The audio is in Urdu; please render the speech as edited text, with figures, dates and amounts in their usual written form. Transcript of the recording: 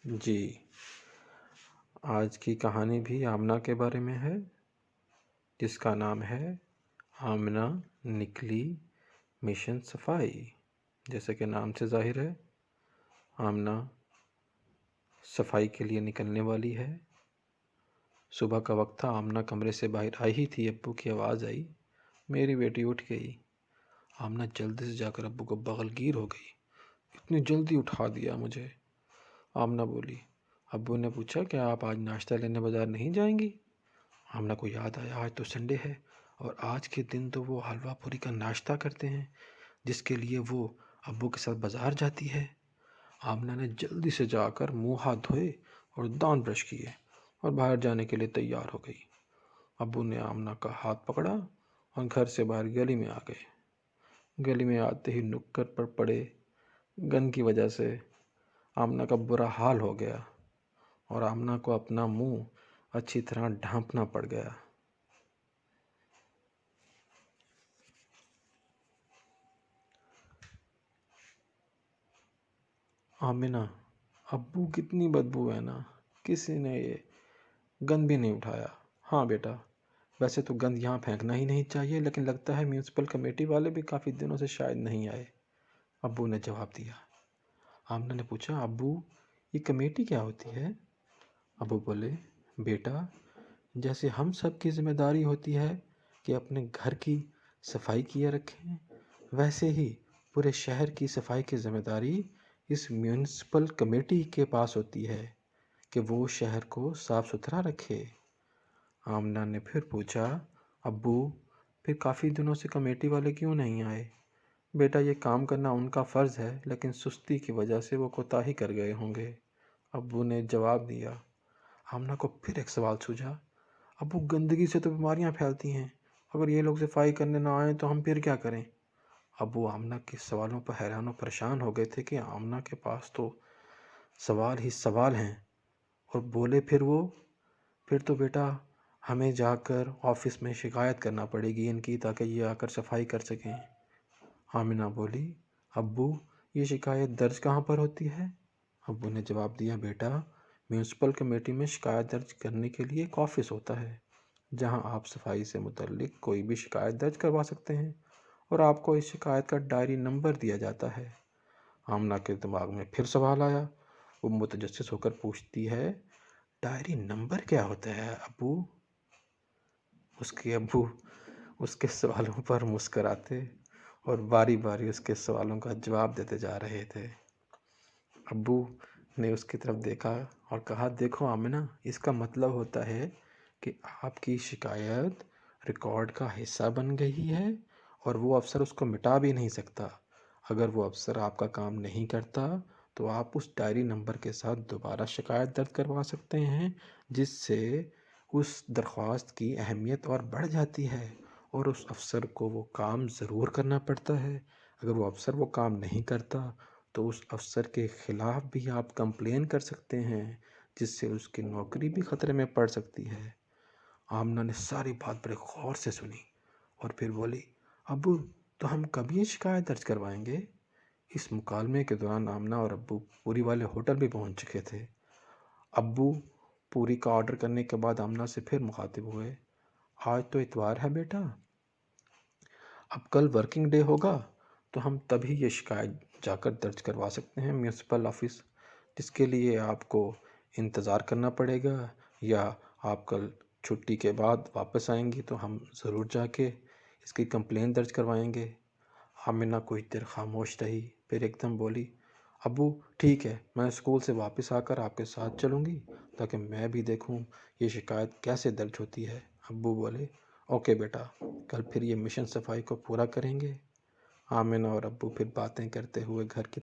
جی، آج کی کہانی بھی آمنہ کے بارے میں ہے، جس کا نام ہے آمنہ نکلی مشن صفائی۔ جیسے کہ نام سے ظاہر ہے، آمنہ صفائی کے لیے نکلنے والی ہے۔ صبح کا وقت تھا، آمنہ کمرے سے باہر آئی ہی تھی، ابو کی آواز آئی، میری بیٹی اٹھ گئی۔ آمنہ جلدی سے جا کر ابو کو بغل گیر ہو گئی، اتنی جلدی اٹھا دیا مجھے۔ آمنہ بولی۔ ابو نے پوچھا، کیا آپ آج ناشتہ لینے بازار نہیں جائیں گی؟ آمنہ کو یاد آیا، آج تو سنڈے ہے اور آج کے دن تو وہ حلوہ پوری کا ناشتہ کرتے ہیں جس کے لیے وہ ابو کے ساتھ بازار جاتی ہے۔ آمنہ نے جلدی سے جا کر منہ ہاتھ دھوئے اور دانت برش کیے اور باہر جانے کے لیے تیار ہو گئی۔ ابو نے آمنہ کا ہاتھ پکڑا اور گھر سے باہر گلی میں آ گئے۔ گلی میں آتے ہی نکڑ پر پڑے گند کی وجہ سے آمنہ کا برا حال ہو گیا اور آمنہ کو اپنا منہ اچھی طرح ڈھانپنا پڑ گیا۔ آمنہ، ابو کتنی بدبو ہے نا، کسی نے یہ گند بھی نہیں اٹھایا۔ ہاں بیٹا، ویسے تو گند یہاں پھینکنا ہی نہیں چاہیے، لیکن لگتا ہے میونسپل کمیٹی والے بھی کافی دنوں سے شاید نہیں آئے، ابو نے جواب دیا۔ آمنہ نے پوچھا، ابو یہ کمیٹی کیا ہوتی ہے؟ ابو بولے، بیٹا جیسے ہم سب کی ذمہ داری ہوتی ہے کہ اپنے گھر کی صفائی کیے رکھیں، ویسے ہی پورے شہر کی صفائی کی ذمہ داری اس میونسپل کمیٹی کے پاس ہوتی ہے کہ وہ شہر کو صاف ستھرا رکھے۔ آمنہ نے پھر پوچھا، ابو پھر کافی دنوں سے کمیٹی والے کیوں نہیں آئے؟ بیٹا یہ کام کرنا ان کا فرض ہے، لیکن سستی کی وجہ سے وہ کوتاہی کر گئے ہوں گے، ابو نے جواب دیا۔ آمنہ کو پھر ایک سوال سوجھا، ابو گندگی سے تو بیماریاں پھیلتی ہیں، اگر یہ لوگ صفائی کرنے نہ آئیں تو ہم پھر کیا کریں؟ ابو آمنہ کے سوالوں پر حیران و پریشان ہو گئے تھے کہ آمنہ کے پاس تو سوال ہی سوال ہیں، اور بولے پھر تو بیٹا ہمیں جا کر آفس میں شکایت کرنا پڑے گی ان کی، تاکہ یہ آ کر صفائی کر سکیں۔ آمنہ بولی، ابو یہ شکایت درج کہاں پر ہوتی ہے؟ ابو نے جواب دیا، بیٹا میونسپل کمیٹی میں شکایت درج کرنے کے لیے ایک آفس ہوتا ہے، جہاں آپ صفائی سے متعلق کوئی بھی شکایت درج کروا سکتے ہیں، اور آپ کو اس شکایت کا ڈائری نمبر دیا جاتا ہے۔ آمنہ کے دماغ میں پھر سوال آیا، وہ متجسس ہو کر پوچھتی ہے، ڈائری نمبر کیا ہوتا ہے ابو؟ اس کے ابو اس کے سوالوں پر مسکراتے اور باری باری اس کے سوالوں کا جواب دیتے جا رہے تھے۔ ابو نے اس کی طرف دیکھا اور کہا، دیکھو آمنہ، اس کا مطلب ہوتا ہے کہ آپ کی شکایت ریکارڈ کا حصہ بن گئی ہے اور وہ افسر اس کو مٹا بھی نہیں سکتا۔ اگر وہ افسر آپ کا کام نہیں کرتا تو آپ اس ڈائری نمبر کے ساتھ دوبارہ شکایت درج کروا سکتے ہیں، جس سے اس درخواست کی اہمیت اور بڑھ جاتی ہے اور اس افسر کو وہ کام ضرور کرنا پڑتا ہے۔ اگر وہ افسر وہ کام نہیں کرتا تو اس افسر کے خلاف بھی آپ کمپلین کر سکتے ہیں، جس سے اس کی نوکری بھی خطرے میں پڑ سکتی ہے۔ آمنہ نے ساری بات بڑے غور سے سنی اور پھر بولی، ابو تو ہم کب یہ شکایت درج کروائیں گے؟ اس مکالمے کے دوران آمنہ اور ابو پوری والے ہوٹل بھی پہنچ چکے تھے۔ ابو پوری کا آرڈر کرنے کے بعد آمنہ سے پھر مخاطب ہوئے، آج تو اتوار ہے بیٹا، اب کل ورکنگ ڈے ہوگا تو ہم تبھی یہ شکایت جا کر درج کروا سکتے ہیں میونسپل آفس، جس کے لیے آپ کو انتظار کرنا پڑے گا، یا آپ کل چھٹی کے بعد واپس آئیں گی تو ہم ضرور جا کے اس کی کمپلین درج کروائیں گے۔ آمنہ کچھ دیر خاموش رہی، پھر ایک دم بولی، ابو ٹھیک ہے، میں اسکول سے واپس آ کر آپ کے ساتھ چلوں گی تاکہ میں بھی دیکھوں یہ شکایت کیسے درج ہوتی ہے۔ ابو بولے، اوکے بیٹا، کل پھر یہ مشن صفائی کو پورا کریں گے۔ آمنہ اور ابو پھر باتیں کرتے ہوئے گھر کی